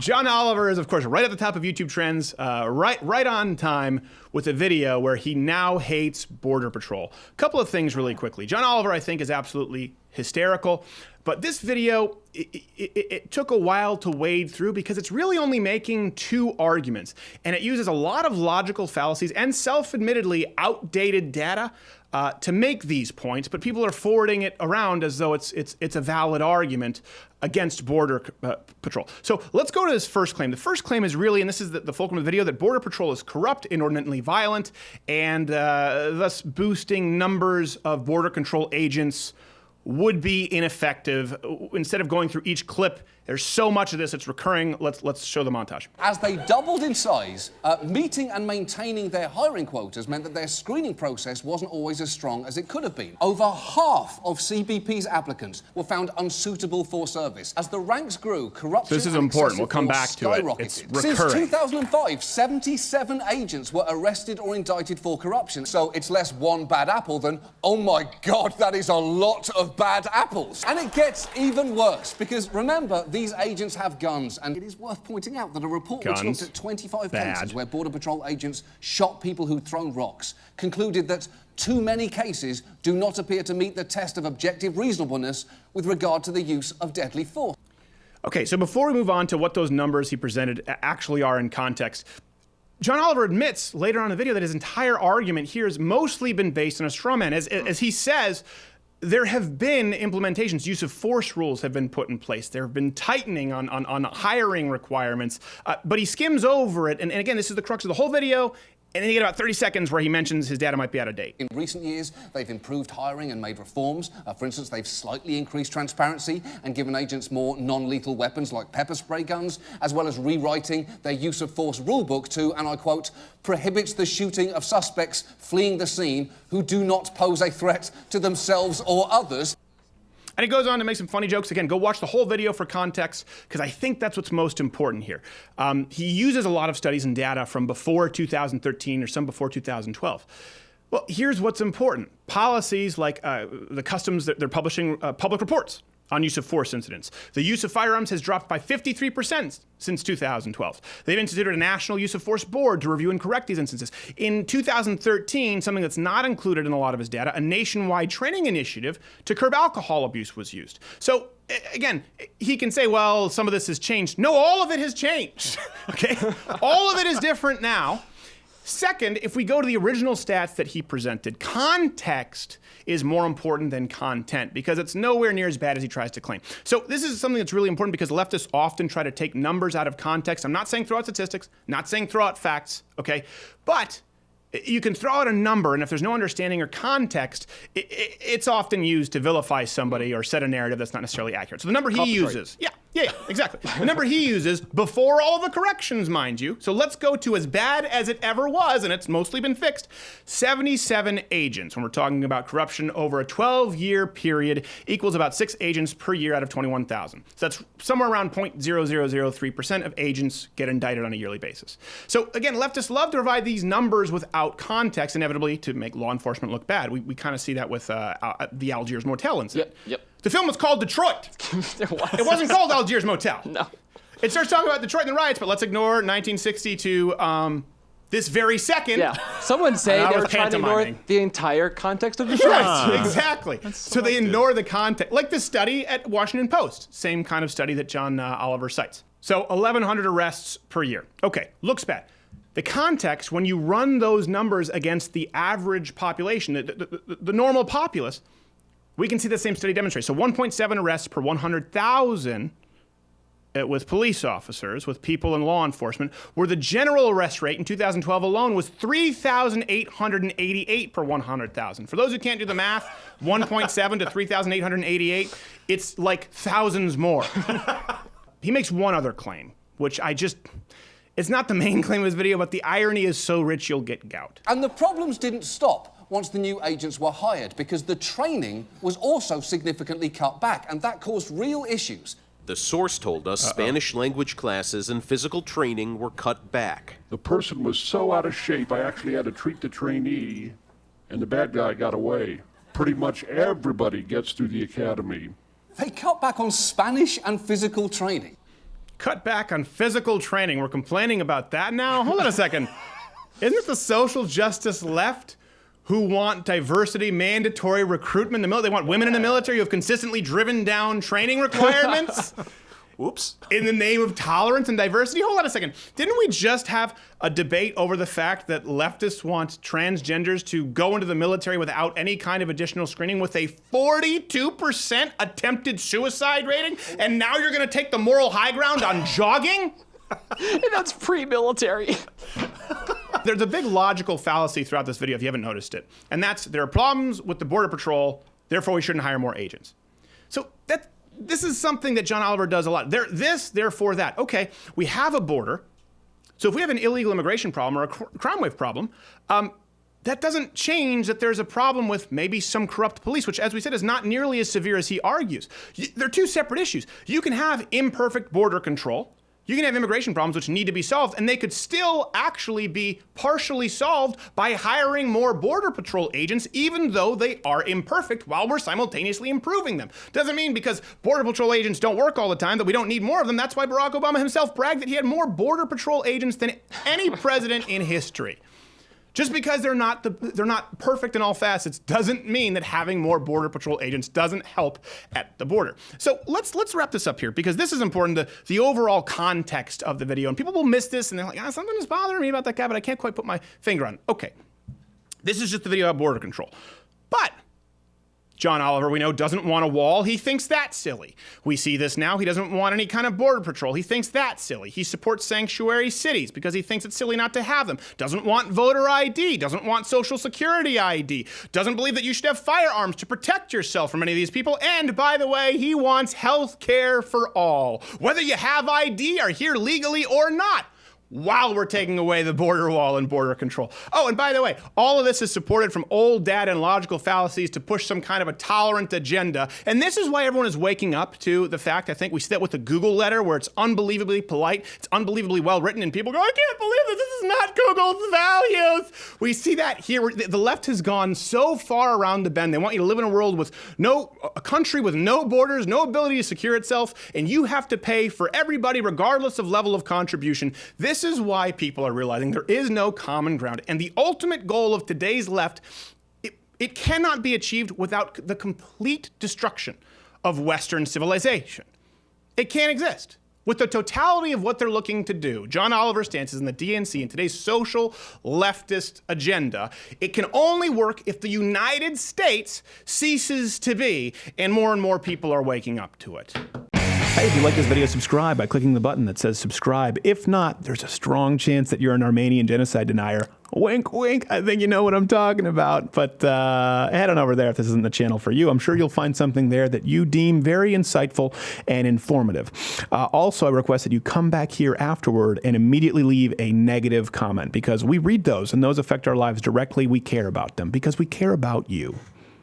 John Oliver is, of course, right at the top of YouTube trends, right on time with a video where he now hates Border Patrol. A couple of things really quickly. John Oliver, I think, is absolutely hysterical. But this video, it took a while to wade through because it's really only making two arguments. And it uses a lot of logical fallacies and self-admittedly outdated data to make these points, but people are forwarding it around as though it's a valid argument against Border Patrol. So let's go to this first claim. The first claim is really, and this is the fulcrum of the video, that Border Patrol is corrupt, inordinately violent, and thus boosting numbers of border control agents would be ineffective. Instead of going through each clip, there's so much of this, it's recurring. Let's show the montage. As they doubled in size, meeting and maintaining their hiring quotas meant that their screening process wasn't always as strong as it could have been. Over half of CBP's applicants were found unsuitable for service. As the ranks grew, corruption This is important. We'll come back to it. It's recurring. Since 2005, 77 agents were arrested or indicted for corruption. So it's less one bad apple than, oh my God, that is a lot of bad apples. And it gets even worse, because remember, these agents have guns, and it is worth pointing out that a report which looked at 25 cases where Border Patrol agents shot people who'd thrown rocks concluded that too many cases do not appear to meet the test of objective reasonableness with regard to the use of deadly force. Okay, so before we move on to what those numbers he presented actually are in context, John Oliver admits later on in the video that his entire argument here has mostly been based on a straw man. As he says, there have been implementations, use of force rules have been put in place. There have been tightening on hiring requirements, but he skims over it. And again, this is the crux of the whole video. And then you get about 30 seconds where he mentions his data might be out of date. In recent years, they've improved hiring and made reforms. For instance, they've slightly increased transparency and given agents more non-lethal weapons like pepper spray guns, as well as rewriting their use of force rulebook to, and I quote, prohibits the shooting of suspects fleeing the scene who do not pose a threat to themselves or others. And he goes on to make some funny jokes. Again, go watch the whole video for context, because I think that's what's most important here. He uses a lot of studies and data from before 2013 or some before 2012. Well, here's what's important. Policies like the customs, they're publishing public reports on use of force incidents. The use of firearms has dropped by 53% since 2012. They've instituted a national use of force board to review and correct these instances. In 2013, something that's not included in a lot of his data, a nationwide training initiative to curb alcohol abuse was used. So again, he can say, well, some of this has changed. No, all of it has changed, okay? All of it is different now. Second, if we go to the original stats that he presented, context is more important than content because it's nowhere near as bad as he tries to claim. So this is something that's really important because leftists often try to take numbers out of context. I'm not saying throw out statistics, not saying throw out facts, okay? But you can throw out a number, and if there's no understanding or context, it's often used to vilify somebody or set a narrative that's not necessarily accurate. So the number he uses, yeah, exactly. The number he uses before all the corrections, mind you. So let's go to as bad as it ever was, and it's mostly been fixed. 77 agents, when we're talking about corruption over a 12-year period, equals about 6 agents per year out of 21,000. So that's somewhere around 0.0003% of agents get indicted on a yearly basis. So again, leftists love to provide these numbers without context, inevitably to make law enforcement look bad. We kind of see that with the Algiers Motel incident. Yep. The film was called Detroit. It wasn't called Algiers Motel. No. It starts talking about Detroit and the riots, but let's ignore 1960 to this very second. Yeah. Someone say they were trying to ignore the entire context of Detroit. Right, exactly. So they ignore the context. Like the study at Washington Post, same kind of study that John Oliver cites. So 1,100 arrests per year. Okay, looks bad. The context, when you run those numbers against the average population, the normal populace, we can see the same study demonstrate. So 1.7 arrests per 100,000 with police officers, with people in law enforcement, where the general arrest rate in 2012 alone was 3,888 per 100,000. For those who can't do the math, 1.7 to 3,888, it's like thousands more. He makes one other claim, which it's not the main claim of his video, but the irony is so rich you'll get gout. And the problems didn't stop once the new agents were hired, because the training was also significantly cut back, and that caused real issues. The source told us Spanish language classes and physical training were cut back. The person was so out of shape, I actually had to treat the trainee, and the bad guy got away. Pretty much everybody gets through the academy. They cut back on Spanish and physical training. Cut back on physical training. We're complaining about that now? Hold on a second. Isn't it the social justice left who want diversity, mandatory recruitment in the military? They want women in the military who have consistently driven down training requirements? Oops. In the name of tolerance and diversity? Hold on a second. Didn't we just have a debate over the fact that leftists want transgenders to go into the military without any kind of additional screening with a 42% attempted suicide rating? And now you're gonna take the moral high ground on jogging? And that's pre-military. There's a big logical fallacy throughout this video if you haven't noticed it. And that's there are problems with the Border Patrol, therefore we shouldn't hire more agents. So this is something that John Oliver does a lot. Therefore that. Okay, we have a border. So if we have an illegal immigration problem or a crime wave problem, that doesn't change that there's a problem with maybe some corrupt police, which, as we said, is not nearly as severe as he argues. They're two separate issues. You can have imperfect border control. You can have immigration problems which need to be solved, and they could still actually be partially solved by hiring more Border Patrol agents, even though they are imperfect, while we're simultaneously improving them. Doesn't mean because Border Patrol agents don't work all the time that we don't need more of them. That's why Barack Obama himself bragged that he had more Border Patrol agents than any president in history. Just because they're not perfect in all facets doesn't mean that having more Border Patrol agents doesn't help at the border. So let's wrap this up here, because this is important, the overall context of the video. And people will miss this and they're like, something is bothering me about that guy, but I can't quite put my finger on it. Okay, this is just the video about border control. But John Oliver, we know, doesn't want a wall. He thinks that's silly. We see this now. He doesn't want any kind of border patrol. He thinks that's silly. He supports sanctuary cities because he thinks it's silly not to have them. Doesn't want voter ID. Doesn't want social security ID. Doesn't believe that you should have firearms to protect yourself from any of these people. And by the way, he wants health care for all, whether you have ID, are here legally or not, while we're taking away the border wall and border control. Oh, and by the way, all of this is supported from old data and logical fallacies to push some kind of a tolerant agenda. And this is why everyone is waking up to the fact, I think we see that with the Google letter, where it's unbelievably polite, it's unbelievably well written, and people go, I can't believe this is not Google's values. We see that here. The left has gone so far around the bend. They want you to live in a world with a country with no borders, no ability to secure itself, and you have to pay for everybody regardless of level of contribution. This is why people are realizing there is no common ground. And the ultimate goal of today's left, it cannot be achieved without the complete destruction of Western civilization. It can't exist. With the totality of what they're looking to do, John Oliver's stances in the DNC and today's social leftist agenda, it can only work if the United States ceases to be, and more people are waking up to it. Hey, if you like this video, subscribe by clicking the button that says subscribe. If not, there's a strong chance that you're an Armenian genocide denier. Wink, wink. I think you know what I'm talking about. But head on over there if this isn't the channel for you. I'm sure you'll find something there that you deem very insightful and informative. Also, I request that you come back here afterward and immediately leave a negative comment, because we read those and those affect our lives directly. We care about them because we care about you.